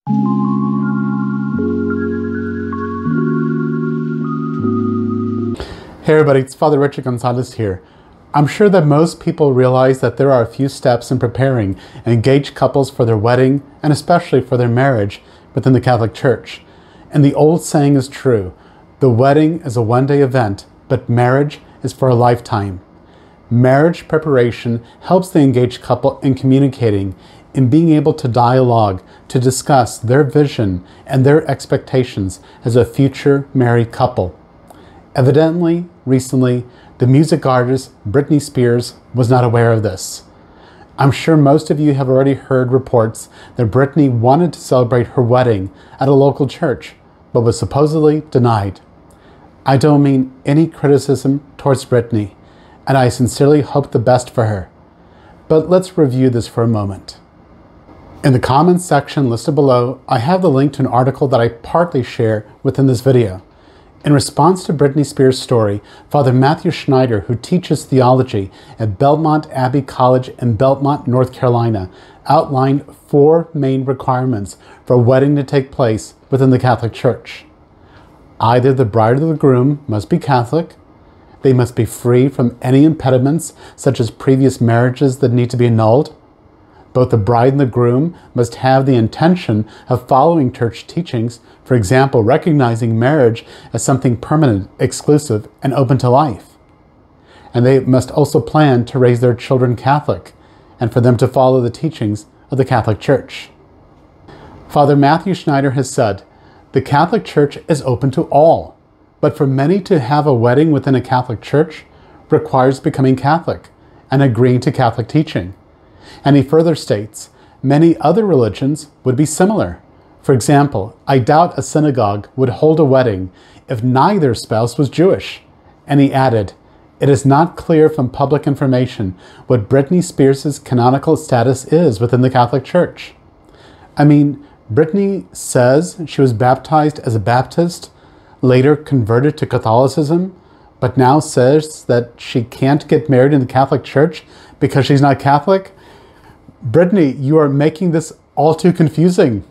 Hey everybody, it's Father Richard Gonzalez here. I'm sure that most people realize that there are a few steps in preparing engaged couples for their wedding and especially for their marriage within the Catholic Church. And the old saying is true, the wedding is a one-day event, but marriage is for a lifetime. Marriage preparation helps the engaged couple in communicating, in being able to dialogue, to discuss their vision and their expectations as a future married couple. Evidently, recently, the music artist Britney Spears was not aware of this. I'm sure most of you have already heard reports that Britney wanted to celebrate her wedding at a local church, but was supposedly denied. I don't mean any criticism towards Britney, and I sincerely hope the best for her. But let's review this for a moment. In the comments section listed below, I have the link to an article that I partly share within this video. In response to Britney Spears' story, Father Matthew Schneider, who teaches theology at Belmont Abbey College in Belmont, North Carolina, outlined 4 main requirements for a wedding to take place within the Catholic Church. Either the bride or the groom must be Catholic, they must be free from any impediments such as previous marriages that need to be annulled, both the bride and the groom must have the intention of following church teachings, for example, recognizing marriage as something permanent, exclusive, and open to life. And they must also plan to raise their children Catholic, and for them to follow the teachings of the Catholic Church. Father Matthew Schneider has said, the Catholic Church is open to all, but for many to have a wedding within a Catholic Church requires becoming Catholic and agreeing to Catholic teaching. And he further states, many other religions would be similar. For example, I doubt a synagogue would hold a wedding if neither spouse was Jewish. And he added, it is not clear from public information what Britney Spears' canonical status is within the Catholic Church. I mean, Britney says she was baptized as a Baptist, later converted to Catholicism, but now says that she can't get married in the Catholic Church because she's not Catholic. Britney, you are making this all too confusing.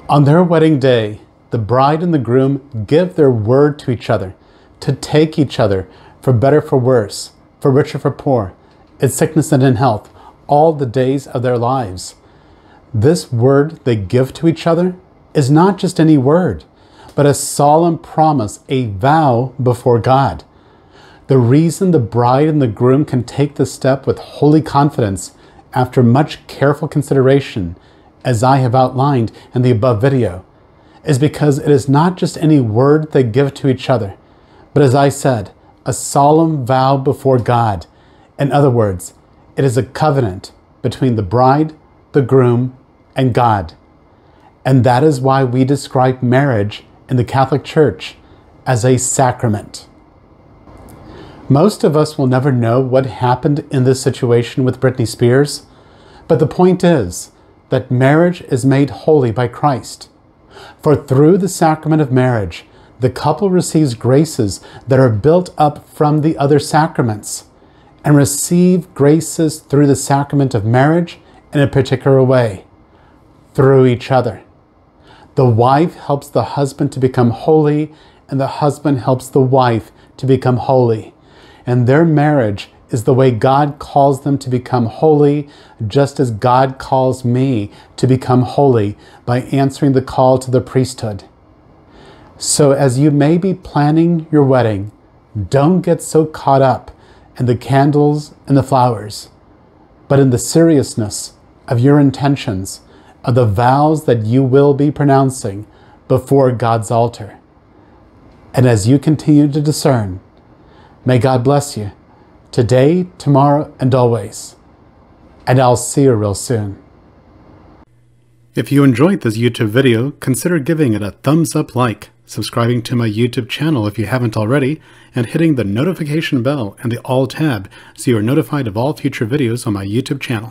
On their wedding day, the bride and the groom give their word to each other, to take each other, for better, for worse, for richer, for poor, in sickness and in health, all the days of their lives. This word they give to each other is not just any word, but a solemn promise, a vow before God. The reason the bride and the groom can take this step with holy confidence after much careful consideration, as I have outlined in the above video, is because it is not just any word they give to each other, but as I said, a solemn vow before God. In other words, it is a covenant between the bride, the groom, and God. And that is why we describe marriage in the Catholic Church as a sacrament. Most of us will never know what happened in this situation with Britney Spears, but the point is that marriage is made holy by Christ. For through the sacrament of marriage, the couple receives graces that are built up from the other sacraments, and receive graces through the sacrament of marriage in a particular way, through each other. The wife helps the husband to become holy, and the husband helps the wife to become holy. And their marriage is the way God calls them to become holy, just as God calls me to become holy by answering the call to the priesthood. So as you may be planning your wedding, don't get so caught up in the candles and the flowers, but in the seriousness of your intentions, of the vows that you will be pronouncing before God's altar. And as you continue to discern, may God bless you today, tomorrow, and always. And I'll see you real soon. If you enjoyed this YouTube video, consider giving it a thumbs up like, subscribing to my YouTube channel if you haven't already, and hitting the notification bell and the all tab so you are notified of all future videos on my YouTube channel.